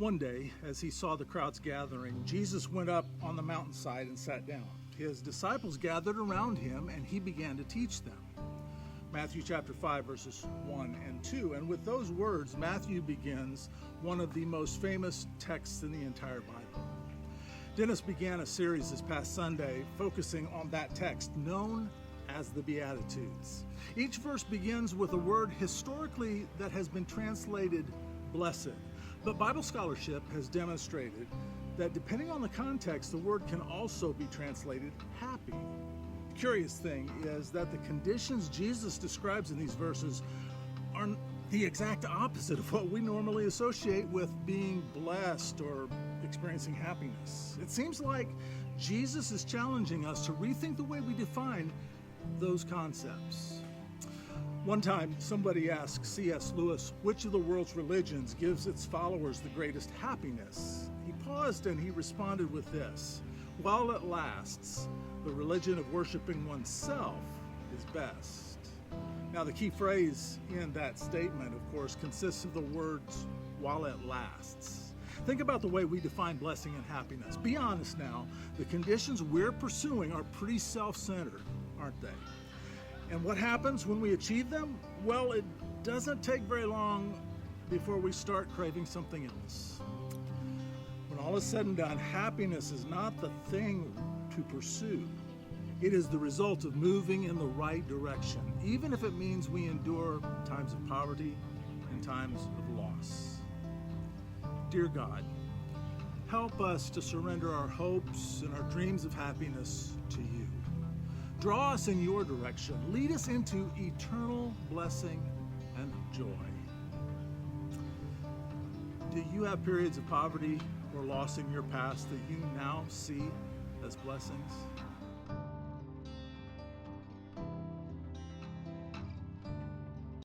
One day, as he saw the crowds gathering, Jesus went up on the mountainside and sat down. His disciples gathered around him, and he began to teach them. Matthew chapter 5, verses 1 and 2. And with those words, Matthew begins one of the most famous texts in the entire Bible. Dennis began a series this past Sunday focusing on that text, known as the Beatitudes. Each verse begins with a word historically that has been translated blessed. But Bible scholarship has demonstrated that depending on the context, the word can also be translated happy. The curious thing is that the conditions Jesus describes in these verses are the exact opposite of what we normally associate with being blessed or experiencing happiness. It seems like Jesus is challenging us to rethink the way we define those concepts. One time, somebody asked C.S. Lewis which of the world's religions gives its followers the greatest happiness. He paused and he responded with this: while it lasts, the religion of worshiping oneself is best. Now, the key phrase in that statement, of course, consists of the words, while it lasts. Think about the way we define blessing and happiness. Be honest now, the conditions we're pursuing are pretty self-centered, aren't they? And what happens when we achieve them? Well, it doesn't take very long before we start craving something else. When all is said and done, happiness is not the thing to pursue. It is the result of moving in the right direction, even if it means we endure times of poverty and times of loss. Dear God, help us to surrender our hopes and our dreams of happiness to you. Draw us in your direction. Lead us into eternal blessing and joy. Do you have periods of poverty or loss in your past that you now see as blessings?